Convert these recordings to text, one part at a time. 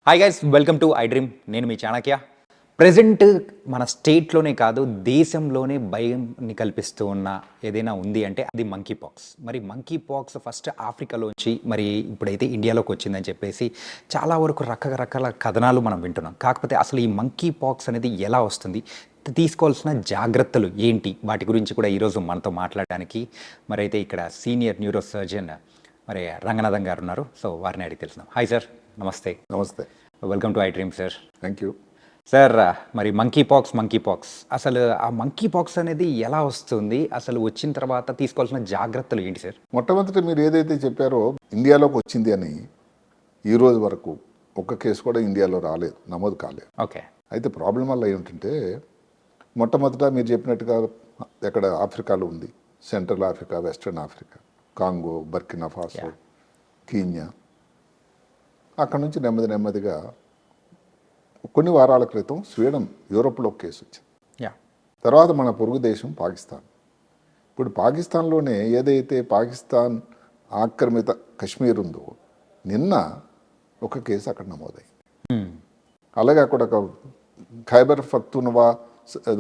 Hi guys, welcome to I dream. నేను మీ Chanakya. Present మన స్టేట్లోనే కాదు, దేశంలోనే భయాన్ని కల్పిస్తూ ఉన్న ఏదైనా ఉంది అంటే అది మంకీ పాక్స్. మరి మంకీ పాక్స్ ఫస్ట్ ఆఫ్రికాలోంచి మరి ఇప్పుడైతే ఇండియాలోకి వచ్చిందని చెప్పేసి చాలా వరకు రకరకాల కథనాలు మనం వింటున్నాం. కాకపోతే అసలు ఈ మంకీ పాక్స్ అనేది ఎలా వస్తుంది, తీసుకోవాల్సిన జాగ్రత్తలు ఏంటి, వాటి గురించి కూడా ఈరోజు మనతో మాట్లాడడానికి మరి అయితే ఇక్కడ సీనియర్ న్యూరో సర్జన్ మరి రంగనాథన్ గారు ఉన్నారు. సో వారిని అడిగి తెలుసుకుందాం. హాయ్ సార్, నమస్తే. నమస్తే. Welcome to I dream sir. Thank you sir. మరి మంకీ పాక్స్ అసలు ఆ మంకీ పాక్స్ అనేది ఎలా వస్తుంది, అసలు వచ్చిన తర్వాత తీసుకోవాల్సిన జాగ్రత్తలు ఏంటి సార్? మొట్టమొదటి మీరు ఏదైతే చెప్పారో ఇండియాలోకి వచ్చింది అని ఈ రోజు వరకు ఒక్క కేసు కూడా ఇండియాలో రాలేదు, నమోదు కాలేదు. ఓకే. అయితే ప్రాబ్లం వల్ల ఏమిటంటే మొట్టమొదట మీరు చెప్పినట్టుగా ఎక్కడ ఆఫ్రికాలో ఉంది, central Africa, western Africa, Congo, Burkina Faso, Kenya. అక్కడ నుంచి నెమ్మదిగా కొన్ని వారాల క్రితం స్వీడన్, యూరోప్లో కేసు వచ్చింది. తర్వాత మన పొరుగు దేశం పాకిస్తాన్. ఇప్పుడు పాకిస్తాన్లోనే ఏదైతే పాకిస్తాన్ ఆక్రమిత కశ్మీర్ ఉందో నిన్న ఒక కేసు అక్కడ నమోదైంది. అలాగే అక్కడ ఒక ఖైబర్ పఖ్తూన్వా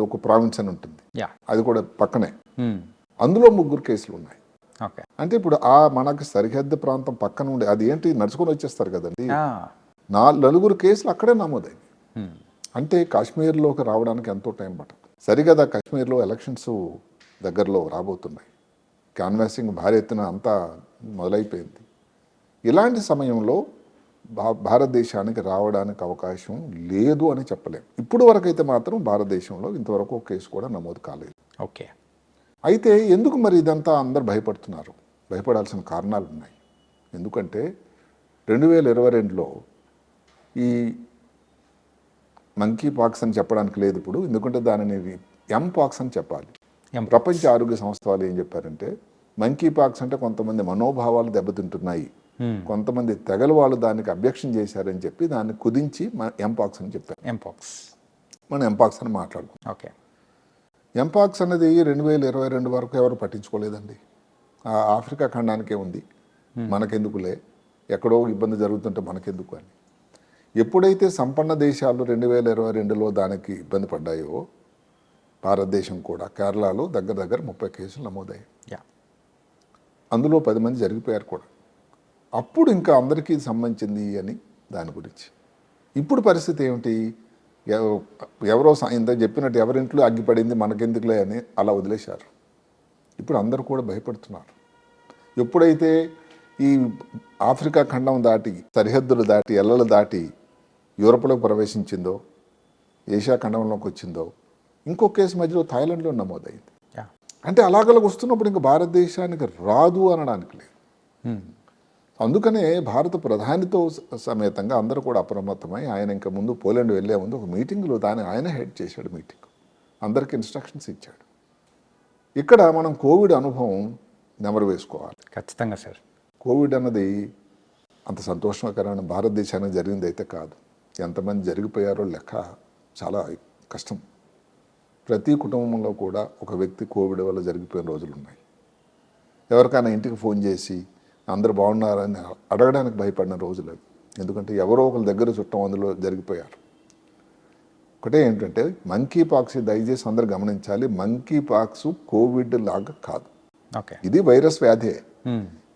ఒక ప్రావిన్స్ అని ఉంటుంది, అది కూడా పక్కనే. అందులో 3 కేసులు ఉన్నాయి. అంటే ఇప్పుడు మనకి సరిహద్దు ప్రాంతం పక్కన ఉండే అది ఏంటి నడుచుకొని వచ్చేస్తారు కదండి. 4 కేసులు అక్కడే నమోదైంది. అంటే కాశ్మీర్లోకి రావడానికి ఎంతో టైం పట్టదు. సరిగదా కాశ్మీర్లో ఎలక్షన్స్ దగ్గరలో రాబోతున్నాయి, క్యాన్వాసింగ్ భారీ ఎత్తున అంతా మొదలైపోయింది. ఇలాంటి సమయంలో భారతదేశానికి రావడానికి అవకాశం లేదు అని చెప్పలేము. ఇప్పుడు వరకైతే మాత్రం భారతదేశంలో ఇంతవరకు ఒక కేసు కూడా నమోదు కాలేదు. ఓకే. అయితే ఎందుకు మరి ఇదంతా అందరు భయపడుతున్నారు? భయపడాల్సిన కారణాలు ఉన్నాయి. ఎందుకంటే 2022లో ఈ మంకీ పాక్స్ అని చెప్పడానికి లేదు ఇప్పుడు, ఎందుకంటే దానిని ఎంపాక్స్ అని చెప్పాలి. ప్రపంచ ఆరోగ్య సంస్థ వాళ్ళు ఏం చెప్పారంటే మంకీ పాక్స్ అంటే కొంతమంది మనోభావాలు దెబ్బతింటున్నాయి, కొంతమంది తెగల వాళ్ళు దానికి అబ్జెక్షన్ చేశారని చెప్పి దాన్ని కుదించి ఎంపాక్స్ అని చెప్పారు. మనం ఎంపాక్స్ అని మాట్లాడుకుంటాం. ఓకే. ఎంపాక్స్ అనేది 2022 వరకు ఎవరు పట్టించుకోలేదండి. ఆఫ్రికా ఖండానికే ఉంది, మనకెందుకులే, ఎక్కడో ఇబ్బంది జరుగుతుంటే మనకెందుకు అని. ఎప్పుడైతే సంపన్న దేశాలు 2022లో దానికి ఇబ్బంది పడ్డాయో భారతదేశం కూడా కేరళలో దగ్గర 30 కేసులు నమోదయ్యాయి. అందులో 10 మంది జరిగిపోయారు కూడా. అప్పుడు ఇంకా అందరికీ సంబంధించింది అని దాని గురించి. ఇప్పుడు పరిస్థితి ఏమిటి? ఎవరో ఇంత చెప్పినట్టు ఎవరింట్లో అగ్గిపడింది మనకెందుకులే అని అలా వదిలేశారు. ఇప్పుడు అందరూ కూడా భయపడుతున్నారు. ఎప్పుడైతే ఈ ఆఫ్రికా ఖండం దాటి, సరిహద్దులు దాటి, ఎల్లలు దాటి యూరోప్లోకి ప్రవేశించిందో, ఏషియా ఖండంలోకి వచ్చిందో, ఇంకో కేసు మధ్యలో థాయిలాండ్లో నమోదైంది. అంటే అలాగలా వస్తున్నప్పుడు ఇంకా భారతదేశానికి రాదు అనడానికి లేదు. అందుకనే భారత ప్రధానితో సమేతంగా అందరూ కూడా అప్రమత్తమై ఆయన ఇంకా ముందు పోలాండ్ వెళ్ళే ముందు ఒక మీటింగ్లో ఆయన హెడ్ చేశాడు మీటింగ్, అందరికి ఇన్స్ట్రక్షన్స్ ఇచ్చాడు. ఇక్కడ మనం కోవిడ్ అనుభవం నెమరు వేసుకోవాలి. ఖచ్చితంగా సార్. కోవిడ్ అన్నది అంత సంతోషకరమైన భారతదేశానికి జరిగింది అయితే కాదు. ఎంతమంది జరిగిపోయారో లెక్క చాలా కష్టం. ప్రతి కుటుంబంలో కూడా ఒక వ్యక్తి కోవిడ్ వల్ల జరిగిపోయిన రోజులు ఉన్నాయి. ఎవరికైనా ఇంటికి ఫోన్ చేసి అందరు బాగున్నారని అడగడానికి భయపడిన రోజులు అవి. ఎందుకంటే ఎవరో ఒకరి దగ్గర చుట్టం అందులో జరిగిపోయారు. ఒకటే ఏంటంటే మంకీ పాక్స్, దయచేసి అందరు గమనించాలి, మంకీ పాక్స్ కోవిడ్ లాగా కాదు. ఇది వైరస్ వ్యాధే,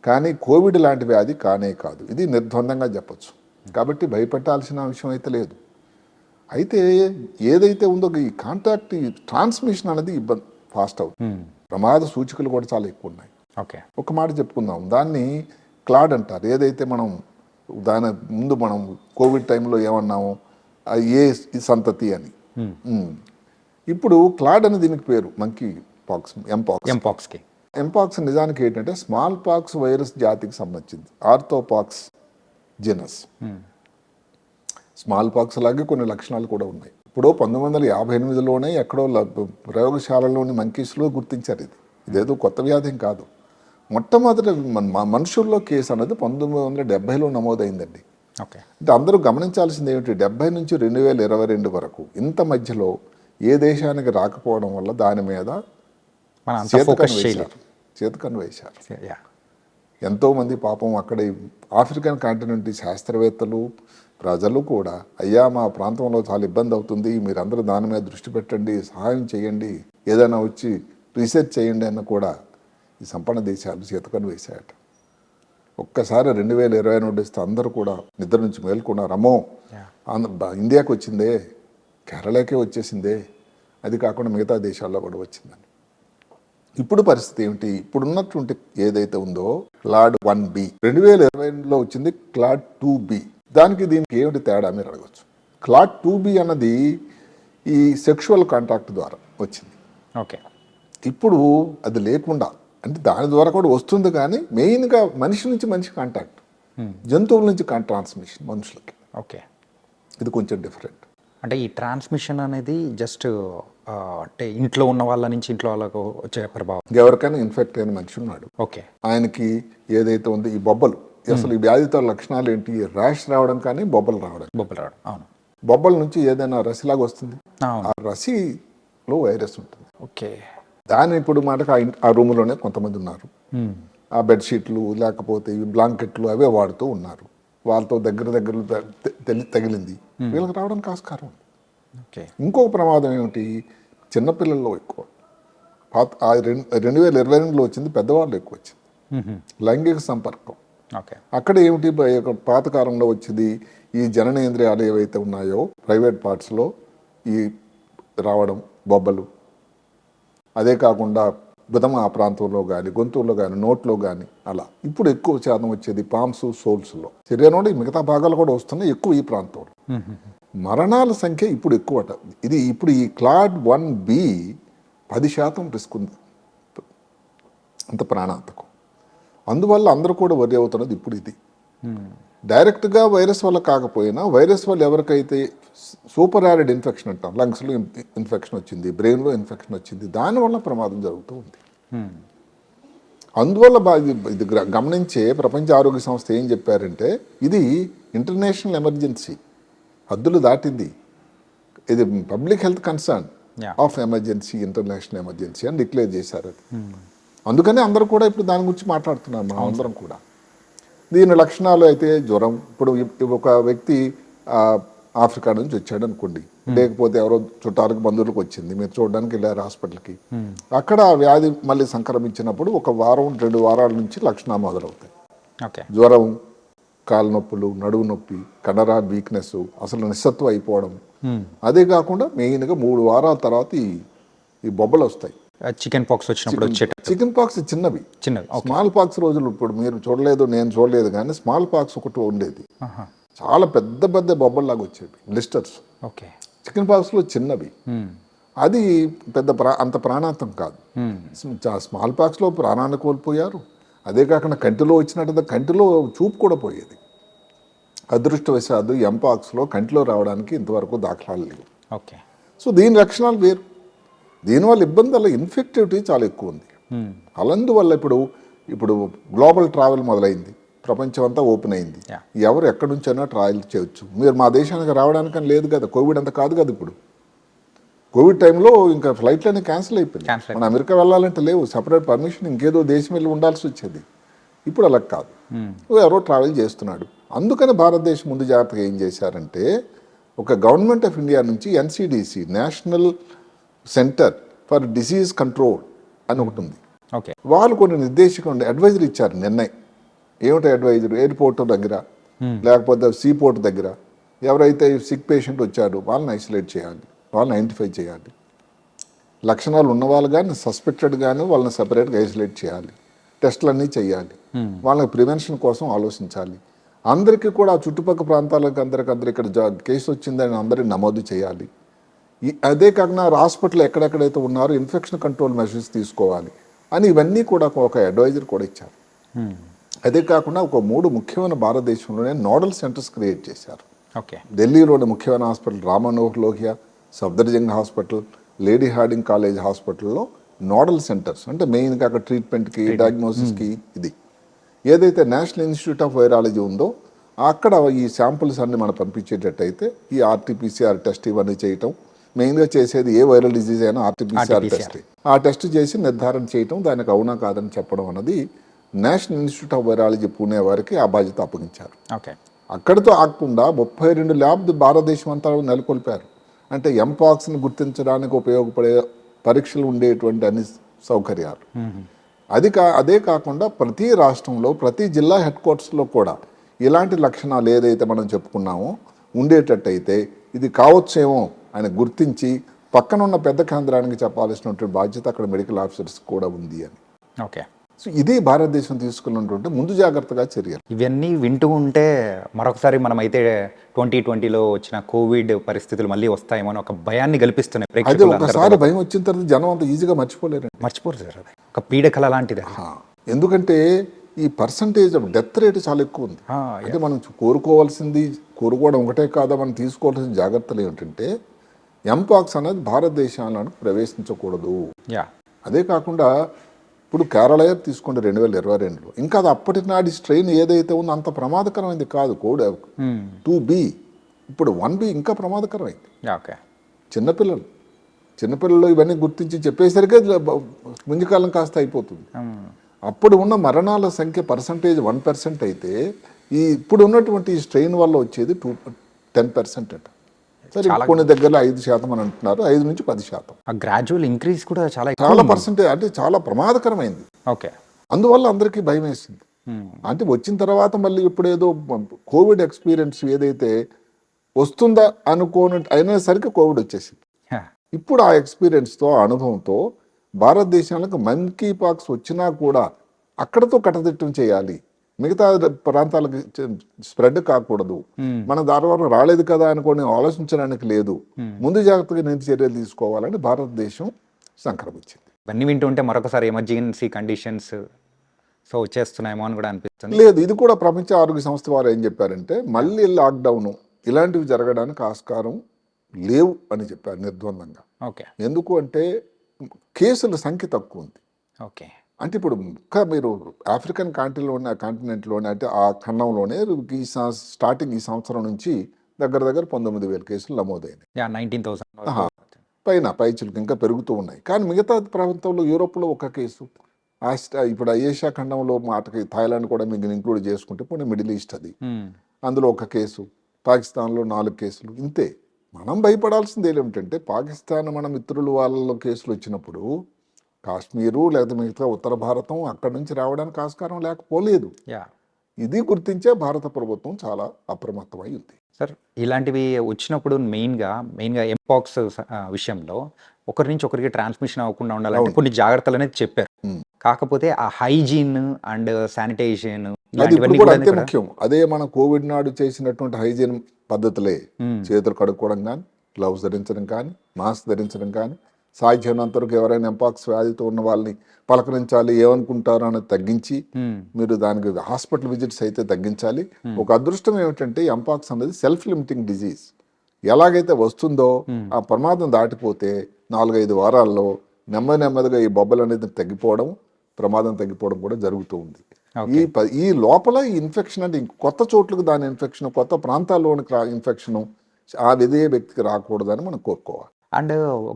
కానీ కోవిడ్ లాంటి వ్యాధి కానే కాదు. ఇది నిర్ద్వందంగా చెప్పచ్చు. కాబట్టి భయపెట్టాల్సిన విషయం అయితే లేదు. అయితే ఏదైతే ఉందో ఈ కాంటాక్ట్, ట్రాన్స్మిషన్ అనేది ఇబ్బంది ఫాస్ట్ అవుతుంది. ప్రమాద సూచికలు కూడా చాలా ఎక్కువ ఉన్నాయి. ఒక మాట చెప్పుకుందాం, దాన్ని క్లాడ్ అంటారు. ఏదైతే మనం దాని ముందు మనం కోవిడ్ టైంలో ఏమన్నాము, ఏ సంతతి అని. ఇప్పుడు క్లాడ్ అని దీనికి పేరు, మంకీ పాక్స్, ఎంపాక్స్ నిజానికి ఏంటంటే స్మాల్ పాక్స్ వైరస్ జాతికి సంబంధించింది, ఆర్థోపాక్స్ జెనస్. స్మాల్ పాక్స్ లాగే కొన్ని లక్షణాలు కూడా ఉన్నాయి. ఇప్పుడు 1958లోనే ఎక్కడో ప్రయోగశాలలోని మంకీస్లో గుర్తించారు. ఇదేదో కొత్త వ్యాధి కాదు. మొట్టమొదటి మనుషుల్లో కేసు అనేది 1970లో నమోదైందండి. అంటే అందరూ గమనించాల్సింది ఏమిటి, 70 నుంచి 2022 వరకు ఇంత మధ్యలో ఏ దేశానికి రాకపోవడం వల్ల దాని మీద చేతకన్ను వేశారు. ఎంతోమంది పాపం అక్కడ ఆఫ్రికన్ కాంటినెంట్ శాస్త్రవేత్తలు, ప్రజలు కూడా అయ్యా మా ప్రాంతంలో చాలా ఇబ్బంది అవుతుంది, మీరందరూ దాని మీద దృష్టి పెట్టండి, సహాయం చేయండి, ఏదైనా వచ్చి రీసెర్చ్ చేయండి అన్న కూడా ఈ సంపన్న దేశాలు చేతకని వేశాయట. ఒక్కసారి 2020 నోటిస్తే అందరూ కూడా నిద్ర నుంచి మేల్కొన్నారు. అమ్మో ఇండియాకి వచ్చిందే, కేరళకే వచ్చేసిందే, అది కాకుండా మిగతా దేశాల్లో కూడా వచ్చిందని. ఇప్పుడు పరిస్థితి ఏమిటి? ఇప్పుడున్నటువంటి ఏదైతే ఉందో క్లాడ్ 1B 2020లో వచ్చింది, క్లాడ్ 2B. దానికి దీనికి ఏమిటి తేడా మీరు అడగచ్చు. క్లాడ్ 2B అన్నది ఈ సెక్షువల్ కాంటాక్ట్ ద్వారా వచ్చింది. ఓకే. ఇప్పుడు అది లేకుండా, అంటే దాని ద్వారా కూడా వస్తుంది, కానీ మెయిన్గా మనిషి నుంచి మనిషి కాంటాక్ట్, జంతువుల నుంచి ట్రాన్స్మిషన్ మనుషులకి. ఓకే. ఇది కొంచెం డిఫరెంట్. అంటే ఈ ట్రాన్స్మిషన్ అనేది జస్ట్ అంటే ఇంట్లో ఉన్న వాళ్ళ నుంచి ఇంట్లో వాళ్ళకు వచ్చే ప్రభావం. ఎవరికైనా ఇన్ఫెక్ట్ అయిన మనిషి ఉన్నాడు, ఓకే, ఆయనకి ఏదైతే ఉంది ఈ బొబ్బలు, అసలు ఈ వ్యాధితో లక్షణాలు ఏంటి? ర్యాష్ రావడం కానీ బొబ్బలు రావడం. అవును. బొబ్బల నుంచి ఏదైనా రసిలాగా వస్తుంది, అవును. ఆ రసిలో వైరస్ ఉంటుంది. ఓకే. దాని ఇప్పుడు మాటకు ఆ రూమ్లోనే కొంతమంది ఉన్నారు, ఆ బెడ్షీట్లు లేకపోతే ఈ బ్లాంకెట్లు అవే వాడుతూ ఉన్నారు, వాళ్ళతో దగ్గర తగిలింది, వీళ్ళకి రావడానికి ఆస్కారం ఉంది. ఓకే. ఇంకొక ప్రమాదం ఏమిటి? చిన్నపిల్లల్లో ఎక్కువ, 2022లో వచ్చింది, పెద్దవాళ్ళు ఎక్కువ వచ్చింది లైంగిక సంపర్కం. ఓకే. అక్కడ ఏమిటి? పాతకాలంలో వచ్చింది ఈ జననేంద్రియాలు ఏవైతే ఉన్నాయో ప్రైవేట్ పార్ట్స్లో ఈ రావడం బొబ్బలు, అదే కాకుండా బుధమ ఆ ప్రాంతంలో కానీ, గొంతుల్లో కానీ, నోట్లో కానీ, అలా. ఇప్పుడు ఎక్కువ శాతం వచ్చేది పామ్స్, సోల్స్లో. శరీరంలో మిగతా భాగాలు కూడా వస్తున్నాయి, ఎక్కువ ఈ ప్రాంతంలో. మరణాల సంఖ్య ఇప్పుడు ఎక్కువట. ఇది ఇప్పుడు ఈ క్లాడ్ 1B 10% రిస్క్ ఉంది, అంత ప్రాణాంతకం. అందువల్ల అందరూ కూడా వరి అవుతున్నది ఇప్పుడు ఇది. డైరెక్ట్గా వైరస్ వల్ల కాకపోయినా, వైరస్ వల్ల ఎవరికైతే సూపర్ యారిడ్ ఇన్ఫెక్షన్ అంటాం, లంగ్స్లో ఇన్ఫెక్షన్ వచ్చింది, బ్రెయిన్లో ఇన్ఫెక్షన్ వచ్చింది, దానివల్ల ప్రమాదం జరుగుతూ ఉంది. అందువల్ల ఇది గమనించే ప్రపంచ ఆరోగ్య సంస్థ ఏం చెప్పారంటే, ఇది ఇంటర్నేషనల్ ఎమర్జెన్సీ, హద్దులు దాటింది, ఇది public health concern of emergency, international emergency అని డిక్లేర్ చేశారు. అందుకని అందరూ కూడా ఇప్పుడు దాని గురించి మాట్లాడుతున్నారు, మనం అందరం కూడా. దీని లక్షణాలు అయితే జ్వరం. ఇప్పుడు ఒక వ్యక్తి ఆఫ్రికా నుంచి వచ్చాడు అనుకోండి, లేకపోతే ఎవరో చుట్టాలకు బంధువులకు వచ్చింది, మీరు చూడడానికి వెళ్ళారు హాస్పిటల్కి, అక్కడ వ్యాధి మళ్ళీ సంక్రమించినప్పుడు 1 వారం 2 వారాల నుంచి లక్షణాలు మొదలవుతాయి. జ్వరం, కాళ్ళ నొప్పులు, నడువు నొప్పి, కండరా వీక్నెస్, అసలు నిస్సత్వం అయిపోవడం. అదే కాకుండా మెయిన్గా 3 వారాల తర్వాత ఈ బొబ్బలు వస్తాయి. చికెన్ పాక్స్ వచ్చినప్పుడు చికెన్ పాక్స్ చిన్నవి, స్మాల్ పాక్స్ రోజులు ఇప్పుడు మీరు చూడలేదు, నేను చూడలేదు, కానీ స్మాల్ పాక్స్ ఒకటి ఉండేది, చాలా పెద్ద పెద్ద బొబ్బల్లాగా వచ్చేవి, బ్లిస్టర్స్. ఓకే. చికెన్ పాక్స్లో చిన్నవి, అది పెద్ద అంత ప్రాణాంతం కాదు. స్మాల్ పాక్స్లో ప్రాణాన్ని కోల్పోయారు. అదే కాకుండా కంటిలో వచ్చినట్టు కంటిలో చూపు కూడా పోయేది. అదృష్టవశాత్తు ఎంపాక్స్లో కంటిలో రావడానికి ఇంతవరకు దాఖలాలు లేవు. ఓకే. సో దీని లక్షణాలు వేరు. దీనివల్ల ఇబ్బంది, అలా ఇన్ఫెక్టివిటీ చాలా ఎక్కువ ఉంది. అలాందువల్ల ఇప్పుడు గ్లోబల్ ట్రావెల్ మొదలైంది, ప్రపంచం అంతా ఓపెన్ అయింది, ఎవరు ఎక్కడి నుంచైనా ట్రావెల్ చేయొచ్చు. మీరు మా దేశానికి రావడానికని లేదు కదా, కోవిడ్ అంత కాదు కదా. ఇప్పుడు కోవిడ్ టైంలో ఇంకా ఫ్లైట్లన్నీ క్యాన్సిల్ అయిపోయింది, మన అమెరికా వెళ్ళాలంటే లేవు, సపరేట్ పర్మిషన్, ఇంకేదో దేశం వెళ్ళి ఉండాల్సి వచ్చేది. ఇప్పుడు అలా కాదు, ఎవరో ట్రావెల్ చేస్తున్నాడు. అందుకని భారతదేశం ముందు జాగ్రత్తగా ఏం చేశారంటే, ఒక గవర్నమెంట్ ఆఫ్ ఇండియా నుంచి NCDC, national centre for disease control అని ఒకటి ఉంది. వాళ్ళు కొన్ని నిర్దేశిక అడ్వైజరీ ఇచ్చారు నిర్ణయం. ఏమిటి అడ్వైజరీ? ఎయిర్పోర్ట్ దగ్గర లేకపోతే సీపోర్ట్ దగ్గర ఎవరైతే సిక్ పేషెంట్ వచ్చాడో వాళ్ళని ఐసోలేట్ చేయాలి, వాళ్ళని ఐడెంటిఫై చేయాలి, లక్షణాలు ఉన్నవాళ్ళు కానీ సస్పెక్టెడ్ కానీ వాళ్ళని సపరేట్గా ఐసోలేట్ చేయాలి, టెస్టులన్నీ చేయాలి, వాళ్ళకి ప్రివెన్షన్ కోసం ఆలోచించాలి. అందరికీ కూడా ఆ చుట్టుపక్కల ప్రాంతాలకు అందరికీ ఇక్కడ కేసు వచ్చిందని అందరికీ నమోదు చేయాలి. అదే కాకుండా హాస్పిటల్ ఎక్కడెక్కడైతే ఉన్నారో ఇన్ఫెక్షన్ కంట్రోల్ మెజర్స్ తీసుకోవాలి అని ఇవన్నీ కూడా ఒక అడ్వైజర్ కూడా ఇచ్చారు. అదే కాకుండా ఒక 3 ముఖ్యమైన భారతదేశంలోనే నోడల్ సెంటర్స్ క్రియేట్ చేశారు. ఢిల్లీలోని ముఖ్యమైన hospital Ram Manohar Lohia, Safdarjung hospital, lady Hardinge college హాస్పిటల్లో నోడల్ సెంటర్స్, అంటే మెయిన్గా అక్కడ ట్రీట్మెంట్కి, డయాగ్నోసిస్కి. ఇది ఏదైతే నేషనల్ ఇన్స్టిట్యూట్ ఆఫ్ వైరాలజీ ఉందో అక్కడ ఈ శాంపుల్స్ అన్ని మనం పంపించేటట్టయితే ఈ RT-PCR టెస్ట్ ఇవన్నీ చేయటం, మెయిన్గా చేసేది ఏ వైరల్ డిజీజ్ అయినా RT-PCR టెస్ట్, ఆ టెస్ట్ చేసి నిర్ధారణ చేయటం, దానికి అవునా కాదని చెప్పడం అన్నది national institute of virology Pune వారికి ఆ బాధ్యత అప్పగించారు. అక్కడితో ఆగకుండా 32 ల్యాబ్ భారతదేశం అంతా నెలకొల్పారు. అంటే ఎంపాక్స్ని గుర్తించడానికి ఉపయోగపడే పరీక్షలు ఉండేటువంటి అన్ని సౌకర్యాలు. అదే కాకుండా ప్రతి రాష్ట్రంలో ప్రతి జిల్లా హెడ్ క్వార్టర్స్లో కూడా ఇలాంటి లక్షణాలు ఏదైతే మనం చెప్పుకున్నామో ఉండేటట్టయితే ఇది కావచ్చేమో అని గుర్తించి పక్కన ఉన్న పెద్ద కేంద్రానికి చెప్పాల్సినటువంటి బాధ్యత అక్కడ మెడికల్ ఆఫీసర్స్ కూడా ఉంది అని. ఓకే. సో ఇది భారతదేశం తీసుకున్నటువంటి ముందు జాగ్రత్తగా చర్యలు. ఇవన్నీ వింటూ ఉంటే మరొకసారి మనమైతే 2020లో వచ్చిన కోవిడ్ పరిస్థితులు మళ్ళీ వస్తాయేమో అని ఒక భయాన్ని కల్పిస్తున్నాయి అదే ప్రేక్షకులందరిలో. ఒకసారి భయం వచ్చిన తర్వాత జనం అంత ఈజీగా మర్చిపోలేరండి. మర్చిపోరు సార్, అది ఒక పీడకల లాంటిది. ఎందుకంటే ఈ పర్సంటేజ్ ఆఫ్ డెత్ రేట్ చాలా ఎక్కువ ఉంది. అంటే మనం కోరుకోవడం ఒకటే కాదా, మనం తీసుకోవాల్సిన జాగ్రత్తలు ఏమిటంటే ఎంపాక్స్ అనేది భారతదేశానికి ప్రవేశించకూడదు. అదే కాకుండా ఇప్పుడు కేరళ తీసుకోండి 2022లో, ఇంకా అది అప్పటి నాటి స్ట్రెయిన్ ఏదైతే ఉందో అంత ప్రమాదకరమైంది కాదు. కోడ్ 2B, ఇప్పుడు 1B ఇంకా ప్రమాదకరమైంది. ఓకే. చిన్నపిల్లలు ఇవన్నీ గుర్తించి చెప్పేసరికి ముందుకాలం కాస్త అయిపోతుంది. అప్పుడు ఉన్న మరణాల సంఖ్య పర్సంటేజ్ 1% అయితే ఇప్పుడు ఉన్నటువంటి ఈ స్ట్రెయిన్ వల్ల వచ్చేది 10% అట. సరే, కొన్ని దగ్గరలో 5% అని అంటున్నారు, 5 నుంచి 10%. ఆ గ్రాడ్యువల్ ఇంక్రీజ్ కూడా చాలా పర్సెంటేజ్, అంటే చాలా ప్రమాదకరమైంది. ఓకే. అందువల్ల అందరికీ భయం వేసింది. అంటే వచ్చిన తర్వాత మళ్ళీ ఇప్పుడేదో కోవిడ్ ఎక్స్పీరియన్స్ ఏదైతే వస్తుందా అయినసరికి కోవిడ్ వచ్చేసింది. ఇప్పుడు ఆ ఎక్స్పీరియన్స్తో, అనుభవంతో భారతదేశానికి మంకీ పాక్స్ వచ్చినా కూడా అక్కడతో కట్టదిట్టం చేయాలి, మిగతా ప్రాంతాలకు స్ప్రెడ్ కాకూడదు, మన దాని వరకు రాలేదు కదా అనుకోని ఆలోచించడానికి లేదు, ముందు జాగ్రత్తగా నీతి చర్యలు తీసుకోవాలని భారతదేశం సంక్రమించింది. ఇవన్నీ వింటూ ఉంటే మరొకసారి ఎమర్జెన్సీ కండిషన్స్ వచ్చేస్తున్నాయేమో అని కూడా అనిపిస్తుంది. లేదు, ఇది కూడా ప్రపంచ ఆరోగ్య సంస్థ వారు ఏం చెప్పారంటే మళ్ళీ లాక్డౌన్ ఇలాంటివి జరగడానికి ఆస్కారం లేవు అని చెప్పారు నిర్ద్వందంగా. ఓకే. ఎందుకు అంటే కేసుల సంఖ్య తక్కువ ఉంది. ఓకే. అంటే ఇప్పుడు ఇంకా మీరు ఆఫ్రికన్ కాంటినెంట్లోనే అంటే ఆ ఖండంలోనే స్టార్టింగ్ ఈ సంవత్సరం నుంచి దగ్గర 19,000 కేసులు నమోదైనాయి. 19,000 పైచులకు ఇంకా పెరుగుతూ ఉన్నాయి. కానీ మిగతా ప్రాంతంలో యూరోప్లో ఒక కేసు, ఇప్పుడు ఏషియా ఖండంలో మాటకి థాయిలాండ్ కూడా మీకు ఇంక్లూడ్ చేసుకుంటే పోనీ మిడిల్ ఈస్ట్ అది, అందులో ఒక కేసు, పాకిస్తాన్లో 4 కేసులు, ఇంతే. మనం భయపడాల్సింది ఏమిటంటే పాకిస్తాన్ మన మిత్రులు వాళ్ళలో కేసులు వచ్చినప్పుడు కాశ్మీరు లేదా మిగతా ఉత్తర భారతం అక్కడి నుంచి రావడానికి ఆస్కారం లేకపోలేదు. ఇది గుర్తించే భారత ప్రభుత్వం చాలా అప్రమత్తమై ఉంది. సార్, ఇలాంటివి వచ్చినప్పుడు మెయిన్గా ఎంపాక్స్ విషయంలో ఒకరి నుంచి ఒకరికి ట్రాన్స్మిషన్ అవ్వకుండా ఉండాలంటే కొన్ని జాగ్రత్తలు అనేది చెప్పారు. కాకపోతే ఆ హైజీన్ అండ్ శానిటైజేషన్ అంతే ముఖ్యం. అదే మన కోవిడ్ నాడు చేసినటువంటి హైజీన్ పద్ధతులే, చేతులు కడుక్కోవడం కానీ, గ్లౌస్ ధరించడం కానీ, మాస్క్ ధరించడం కానీ, సాధ్యమైనంత వరకు ఎవరైనా ఎంపాక్స్ వ్యాధితో ఉన్న వాళ్ళని పలకరించాలి, ఏమనుకుంటారో అనేది తగ్గించి, మీరు దానికి హాస్పిటల్ విజిట్స్ అయితే తగ్గించాలి. ఒక అదృష్టం ఏమిటంటే ఎంపాక్స్ అనేది సెల్ఫ్ లిమిటింగ్ డిజీజ్. ఎలాగైతే వస్తుందో ఆ ప్రమాదం దాటిపోతే 4-5 వారాల్లో నెమ్మదిగా ఈ బొబ్బలు అనేది తగ్గిపోవడం, ప్రమాదం తగ్గిపోవడం కూడా జరుగుతూ ఉంది. ఈ లోపల ఈ ఇన్ఫెక్షన్ అంటే కొత్త చోట్లకు దాని ఇన్ఫెక్షన్, కొత్త ప్రాంతాల్లోని ఇన్ఫెక్షన్ ఆ విధే వ్యక్తికి రాకూడదని మనం కోరుకోవాలి. అండ్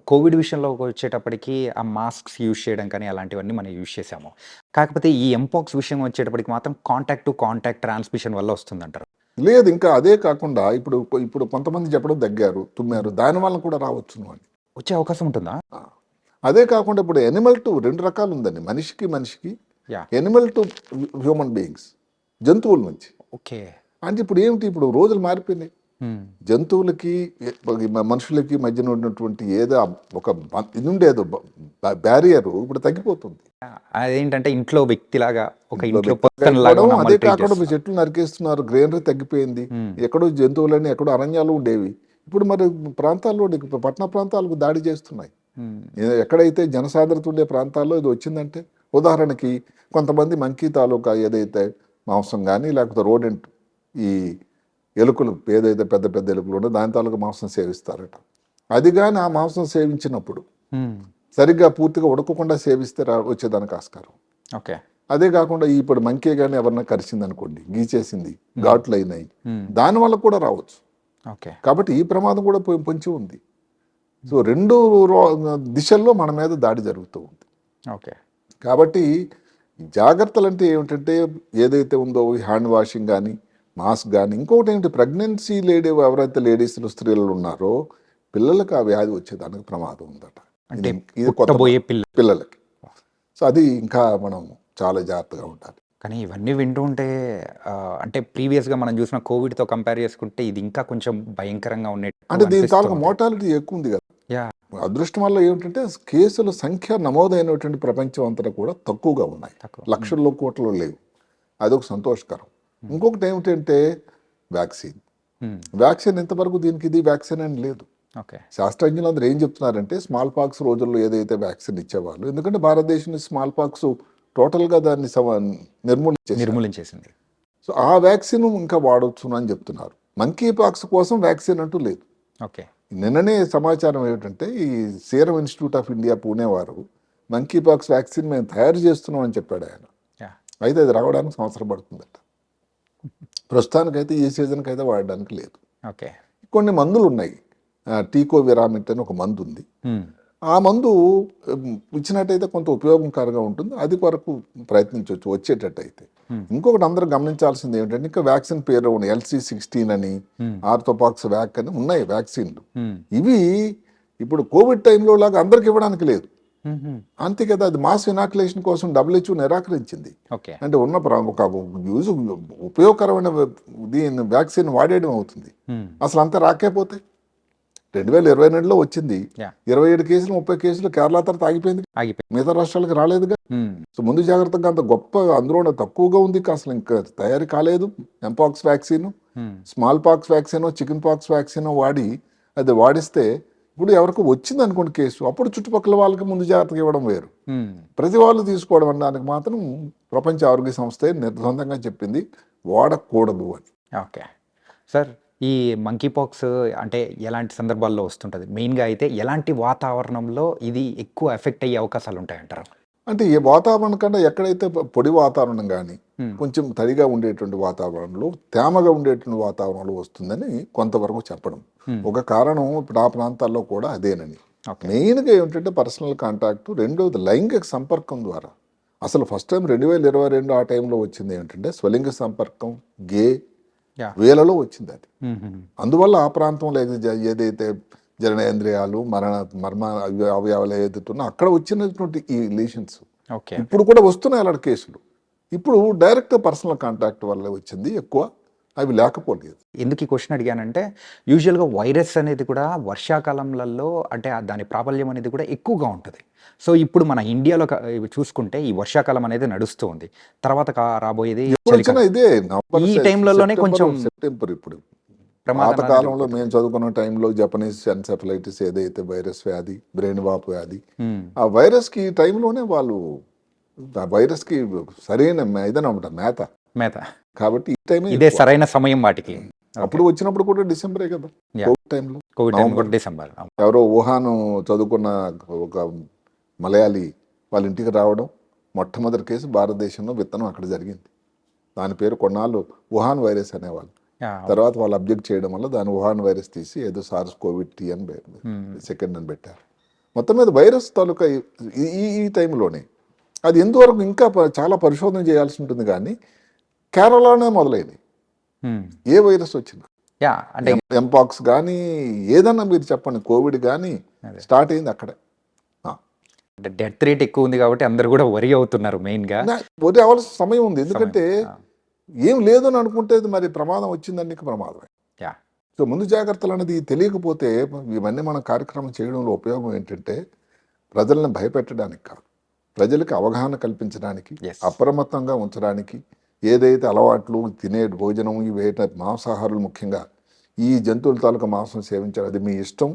కోవిడ్ విషయంలో వచ్చేటప్పటికి ఆ మాస్క్స్ యూజ్ చేయడం కానీ అలాంటివన్నీ మనం యూజ్ చేసాము. కాకపోతే ఈ ఎంపాక్స్ విషయం వచ్చేటప్పటికి మాత్రం కాంటాక్ట్ టు కాంటాక్ట్ ట్రాన్స్మిషన్ వల్ల వస్తుందంటారు. లేదు, ఇంకా అదే కాకుండా ఇప్పుడు కొంతమంది చెప్పడం దగ్గారు, తుమ్మారు, దాని వల్ల కూడా రావచ్చును అని వచ్చే అవకాశం ఉంటుందా? అదే కాకుండా ఇప్పుడు ఎనిమల్ టు 2 రకాలు ఉందండి, మనిషికి, ఎనిమల్ టు హ్యూమన్ బీయింగ్స్, జంతువుల నుంచి. ఓకే. అంటే ఇప్పుడు ఏమిటి, ఇప్పుడు రోజులు మారిపోయినాయి. జంతువులకి మనుషులకి మధ్యన ఉన్నటువంటి ఏదో ఒక ఇది ఉండేదో బ్యారియర్ ఇప్పుడు తగ్గిపోతుంది. అదేంటంటే ఇంట్లో వ్యక్తిలాగా ఒక ఇంట్లో అదే కాకుండా చెట్లు నరికేస్తున్నారు, గ్రీనరీ తగ్గిపోయింది. ఎక్కడో జంతువులని ఎక్కడో అరణ్యాలు ఉండేవి, ఇప్పుడు మరి ప్రాంతాల్లో పట్టణ ప్రాంతాలకు దాడి చేస్తున్నాయి. ఎక్కడైతే జనసాంద్రత ఉండే ప్రాంతాల్లో ఇది వచ్చిందంటే, ఉదాహరణకి కొంతమంది మంకీ తాలూకా ఏదైతే మాంసం కానీ లేకపోతే రోడెంట్ ఈ ఎలుకలు ఏదైతే పెద్ద ఎలుకలు ఉండో దాని తాలూకా మాంసం సేవిస్తారట. అది కానీ ఆ మాంసం సేవించినప్పుడు సరిగ్గా పూర్తిగా ఉడకకుండా సేవిస్తే వచ్చేదానికి ఆస్కారం. ఓకే. అదే కాకుండా ఇప్పుడు మంకీ కానీ ఎవరన్నా కరిచింది అనుకోండి, గీచేసింది, ఘాట్లు అయినాయి, దానివల్ల కూడా రావచ్చు. ఓకే. కాబట్టి ఈ ప్రమాదం కూడా పొంచి ఉంది. సో 2 దిశల్లో మన మీద దాడి జరుగుతూ ఉంది. ఓకే. కాబట్టి జాగ్రత్తలు అంటే ఏమిటంటే ఏదైతే ఉందో హ్యాండ్ వాషింగ్ కానీ, మాస్క్ కానీ, ఇంకొకటి ఏంటి, ప్రెగ్నెన్సీ ఎవరైతే లేడీస్లు స్త్రీలు ఉన్నారో పిల్లలకు ఆ వ్యాధి వచ్చేదానికి ప్రమాదం ఉందట. అంటే ఇది కొత్త పుట్టబోయే పిల్లలకి. సో అది ఇంకా మనం చాలా జాగ్రత్తగా ఉండాలి. కానీ ఇవన్నీ వింటూ ఉంటే అంటే ప్రీవియస్గా మనం చూసిన కోవిడ్తో కంపేర్ చేసుకుంటే ఇది ఇంకా కొంచెం భయంకరంగా అంటే దీని తాలూకా ఉన్నట్టు. మోర్టాలిటీ ఎక్కువ ఉంది కదా. యా. అదృష్టం వల్ల ఏమిటంటే కేసుల సంఖ్య నమోదైనటువంటి ప్రపంచం అంతా కూడా తక్కువగా ఉన్నాయి, తక్కువ. లక్షల్లో కోట్లు లేవు. అదొక సంతోషకరం. ఇంకొకటి ఏమిటంటే వ్యాక్సిన్. వ్యాక్సిన్ ఇంతవరకు దీనికి ఇది వ్యాక్సిన్ అని లేదు. ఓకే. శాస్త్రజ్ఞులందరూ ఏం చెప్తున్నారంటే స్మాల్ పాక్స్ రోజుల్లో ఏదైతే వ్యాక్సిన్ ఇచ్చేవాళ్ళు, ఎందుకంటే భారతదేశం స్మాల్ పాక్స్ టోటల్గా దాన్ని నిర్మూలించేసింది. సో ఆ వ్యాక్సిన్ ఇంకా వాడవచ్చు అని చెప్తున్నారు. మంకీ పాక్స్ కోసం వ్యాక్సిన్ అంటూ లేదు. ఓకే. నిన్ననే సమాచారం ఏమిటంటే ఈ serum institute of India Pune వారు మంకీ పాక్స్ వ్యాక్సిన్ మేము తయారు చేస్తున్నాం అని చెప్పాడు ఆయన. యా. అయితే అది రావడానికి సంవత్సరం పడుతుందట. ప్రస్తుతానికైతే ఈ సీజన్కి అయితే వాడడానికి లేదు. ఓకే. కొన్ని మందులు ఉన్నాయి. టీకో విరామిట్ అని ఒక మందు ఉంది. ఆ మందు ఇచ్చినట్టయితే కొంత ఉపయోగకరంగా ఉంటుంది. అది వరకు ప్రయత్నించవచ్చు వచ్చేటట్టయితే. ఇంకొకటి అందరూ గమనించాల్సింది ఏమిటంటే ఇంకా వ్యాక్సిన్ పేరు ఉన్నాయి. LC16 అని, ఆర్థోపాక్స్ వ్యాక్ అని ఉన్నాయి వ్యాక్సిన్లు. ఇవి ఇప్పుడు కోవిడ్ టైంలో లాగా అందరికి ఇవ్వడానికి లేదు. అంతే కదా, అది మాస్ ఇనాక్యులేషన్ కోసం WHO నిరాకరించింది. ఓకే. అంటే ఉన్న ఒక ఉపయోగకరమైన దీని వ్యాక్సిన్ వాడేయడం అవుతుంది. అసలు అంతా రాకపోతే 2022లో వచ్చింది. 27 కేసులు 30 కేసులు కేరళ తర్వాత ఆగిపోయింది. మిగతా రాష్ట్రాలకు రాలేదుగా. సో ముందు జాగ్రత్తగా అంత గొప్ప అందులో తక్కువగా ఉంది, అసలు ఇంకా తయారీ కాలేదు. Mpox vaccine, small pox vaccine, chicken pox vaccine వాడి అది వాడిస్తే ఇప్పుడు ఎవరికి వచ్చింది అనుకోండి కేసు, అప్పుడు చుట్టుపక్కల వాళ్ళకి ముందు జాగ్రత్తగా ఇవ్వడం వేరు. ప్రతి వాళ్ళు తీసుకోవడం అనడానికి మాత్రం ప్రపంచ ఆరోగ్య సంస్థ నిర్బంధంగా చెప్పింది వాడకూడదు అని. ఓకే సార్, ఈ మంకీ పాక్స్ అంటే ఎలాంటి సందర్భాల్లో వస్తుంటుంది? మెయిన్గా అయితే ఎలాంటి వాతావరణంలో ఇది ఎక్కువ ఎఫెక్ట్ అయ్యే అవకాశాలు ఉంటాయంటారు? అంటే ఈ వాతావరణం కన్నా ఎక్కడైతే పొడి వాతావరణం కానీ కొంచెం తడిగా ఉండేటువంటి వాతావరణంలో, తేమగా ఉండేటువంటి వాతావరణంలో వస్తుందని కొంతవరకు చెప్పడం ఒక కారణం. ఇప్పుడు ఆ ప్రాంతాల్లో కూడా అదేనని. మెయిన్గా ఏమిటంటే పర్సనల్ కాంటాక్ట్, రెండోది లైంగిక సంపర్కం ద్వారా. అసలు ఫస్ట్ టైం 2022 ఆ టైంలో వచ్చింది ఏమిటంటే స్వలింగ సంపర్కం, గే వేలలో వచ్చింది అది. అందువల్ల ఆ ప్రాంతంలో ఏదైతే జననేంద్రియాలు మర్మ అవయవాలు ఏదైతే ఉన్నా అక్కడ వచ్చినటువంటి ఈ రిలేషన్స్ ఇప్పుడు కూడా వస్తున్నాయి అలాంటి కేసులు. ఇప్పుడు డైరెక్ట్ పర్సనల్ కాంటాక్ట్ వల్ల వచ్చింది ఎక్కువ, అవి లేకపోలేదు. ఎందుకు ఈ క్వశ్చన్ అడిగానంటే యూజువల్గా వైరస్ అనేది కూడా వర్షాకాలంలో అంటే దాని ప్రాబల్యం అనేది కూడా ఎక్కువగా ఉంటుంది. సో ఇప్పుడు మన ఇండియాలో చూసుకుంటే ఈ వర్షాకాలం అనేది నడుస్తూ ఉంది, తర్వాత రాబోయేది ఇదే ఈ టైంలోనే కొంచెం సెప్టెంబర్. ఇప్పుడు పాతకాలంలో మేము చదువుకున్న టైంలో జపనీస్ ఎన్సెఫలైటిస్ ఏదైతే వైరస్ వ్యాధి, బ్రెయిన్ వాపు వ్యాధి, ఆ వైరస్ కి టైంలోనే వాళ్ళు ఆ వైరస్ కి సరైన ఇదనమాట మేత. కాబట్టి ఈ టైం ఇదే సరైన సమయం వాటికి. అప్పుడు వచ్చినప్పుడు కూడా డిసెంబరే కదా, కోవిడ్ టైంలో డిసెంబర్. ఎవరో వుహాన్ చదువుకున్న ఒక మలయాళీ వాళ్ళ ఇంటికి రావడం, మొట్టమొదటి కేసు భారతదేశంలో విత్తనం అక్కడ జరిగింది. దాని పేరు కొన్నాళ్ళు వుహాన్ వైరస్ అనేవాళ్ళు. తర్వాత వాళ్ళు అబ్జెక్ట్ చేయడం వల్ల దాని వుహాన్ వైరస్ తీసి ఏదో సార్స్ కోవిడ్ అని సెకండ్ అని పెట్టారు. మొత్తం మీద వైరస్ తాలూకా ఈ టైంలోనే అది ఎంతవరకు ఇంకా చాలా పరిశోధన చేయాల్సి ఉంటుంది. కానీ కేరళలోనే మొదలైంది ఏ వైరస్ వచ్చినా. అంటే ఎంపాక్స్ కానీ ఏదన్నా మీరు చెప్పండి, కోవిడ్ కానీ స్టార్ట్ అయింది అక్కడే. డెత్ రేట్ ఎక్కువ ఉంది కాబట్టి అందరు కూడా వరి అవుతున్నారు. మెయిన్గా వరి అవ్వాల్సిన సమయం ఉంది, ఎందుకంటే ఏం లేదు అని అనుకుంటే మరి ప్రమాదం వచ్చిందని ప్రమాదమే. సో ముందు జాగ్రత్తలు అనేది తెలియకపోతే ఇవన్నీ మన కార్యక్రమం చేయడంలో ఉపయోగం ఏంటంటే ప్రజలను భయపెట్టడానికి కాదు, ప్రజలకు అవగాహన కల్పించడానికి, అప్రమత్తంగా ఉంచడానికి. ఏదైతే అలవాట్లు, తినే భోజనం, ఇవి మాంసాహారులు ముఖ్యంగా ఈ జంతువుల తాలూకా మాంసం సేవించాలి, అది మీ ఇష్టం,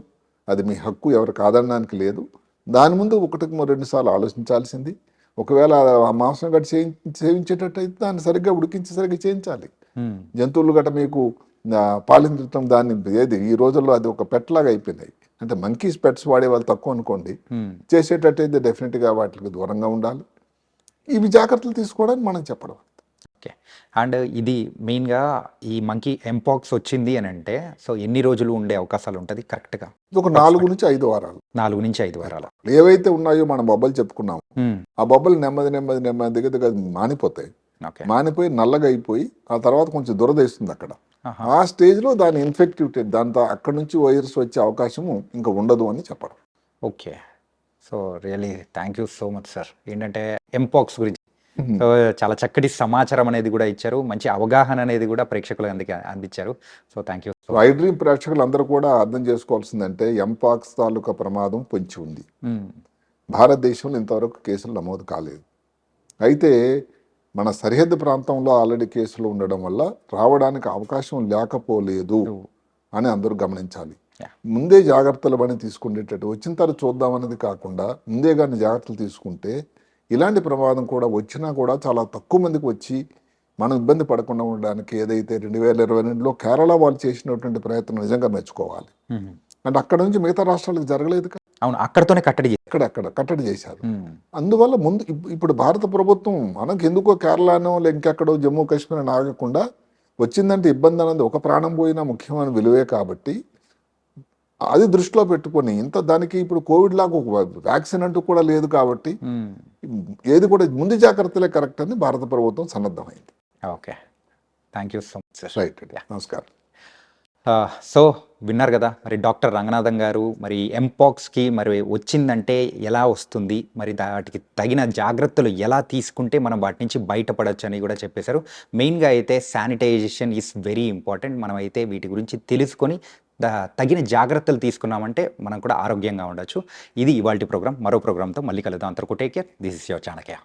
అది మీ హక్కు, ఎవరు కాదనడానికి లేదు. దాని ముందు 1-2 సార్లు ఆలోచించాల్సింది. ఒకవేళ ఆ మాంసం గట్ట సేవించేటట్టయితే దాన్ని సరిగ్గా ఉడికించి సరిగ్గా చేయించాలి. జంతువులు గట్ట మీకు పాలించడం దాన్ని ఏది ఈ రోజుల్లో అది ఒక పెట్ లాగా అయిపోయినాయి. అంటే మంకీస్ పెట్స్ వాడే వాళ్ళు తక్కువ అనుకోండి, చేసేటట్టయితే డెఫినెట్గా వాటికి దూరంగా ఉండాలి. ఇవి జాగ్రత్తలు తీసుకోవడానికి మనం చెప్పడం. ఓకే. అండ్ ఇది మెయిన్గా ఈ మంకీ ఎంపాక్స్ వచ్చింది అని అంటే సో ఎన్ని రోజులు ఉండే అవకాశాలు ఉంటుంది కరెక్ట్గా? ఒక 4 నుంచి 5 వారాలు. 4 నుంచి 5 వారాలు ఏవైతే ఉన్నాయో మనం బొబ్బలు చెప్పుకున్నాము, ఆ బొబ్బలు నెమ్మదిగా మానిపోతాయి. ఓకే. మానిపోయి నల్లగా అయిపోయి ఆ తర్వాత కొంచెం దురదేస్తుంది అక్కడ. ఆహా. ఆ స్టేజ్లో దాని ఇన్ఫెక్టివిటీ దాంతో అక్కడ నుంచి వైరస్ వచ్చే అవకాశము ఇంకా ఉండదు అని చెప్పడం. Okay. So really thank you so much sir. ఏంటంటే ఎంపాక్స్ గురించి సో చాలా చక్కటి సమాచారం అనేది కూడా ఇచ్చారు. మంచి అవగాహన అనేది కూడా ప్రేక్షకులకు అందించారు. So thank you. So iDream ప్రేక్షకులందరూ కూడా అర్థం చేసుకోవాల్సిందంటే ఎంపాక్స్ తాలూకా ప్రమాదం పొంచి ఉంది. భారతదేశంలో ఇంతవరకు కేసులు నమోదు కాలేదు. అయితే మన సరిహద్దు ప్రాంతంలో ఆల్రెడీ కేసులు ఉండడం వల్ల రావడానికి అవకాశం లేకపోలేదు అని అందరూ గమనించాలి. ముందే జాగ్రత్తలు పని తీసుకునేటట్టు వచ్చిన తర్వాత చూద్దామన్నది కాకుండా ముందే కానీ జాగ్రత్తలు తీసుకుంటే ఇలాంటి ప్రమాదం కూడా వచ్చినా కూడా చాలా తక్కువ మందికి వచ్చి మనం ఇబ్బంది పడకుండా ఉండడానికి ఏదైతే 2022లో కేరళ వాళ్ళు చేసినటువంటి ప్రయత్నం నిజంగా మెచ్చుకోవాలి. అంటే అక్కడ నుంచి మిగతా రాష్ట్రాలకు జరగలేదు. అవును, అక్కడతోనే కట్టడి అక్కడ కట్టడి చేశారు. అందువల్ల ముందు ఇప్పుడు భారత ప్రభుత్వం మనకు ఎందుకో కేరళనో ఇంకెక్కడో జమ్మూ కాశ్మీర్ అని ఆగకుండా వచ్చిందంటే ఇబ్బంది అన్నది ఒక ప్రాణం పోయినా ముఖ్యమైన విలువే కాబట్టి అది దృష్టిలో పెట్టుకొని దానికి ఇప్పుడు కోవిడ్ లాగా ఒక వ్యాక్సిన్ అంటూ కూడా లేదు కాబట్టి ఏది కూడా ముందు జాగ్రత్తలే కరెక్ట్ అని భారత ప్రభుత్వం సన్నద్ధమైంది. Okay, thank you so much sir. Right అండి, నమస్కారం. సో విన్నారు కదా మరి డాక్టర్ రంగనాథన్ గారు మరి ఎంపాక్స్కి మరి వచ్చిందంటే ఎలా వస్తుంది, మరి వాటికి తగిన జాగ్రత్తలు ఎలా తీసుకుంటే మనం వాటి నుంచి బయటపడవచ్చు అని కూడా చెప్పేశారు. మెయిన్గా అయితే శానిటైజేషన్ ఈజ్ వెరీ ఇంపార్టెంట్. మనం అయితే వీటి గురించి తెలుసుకొని తగిన జాగ్రత్తలు తీసుకున్నామంటే మనం కూడా ఆరోగ్యంగా ఉండొచ్చు. ఇది ఇవాల్టి ప్రోగ్రామ్. మరో ప్రోగ్రామ్తో మళ్ళీ కలుద్దాం. అంతవరకు take care. This is your Chanakya.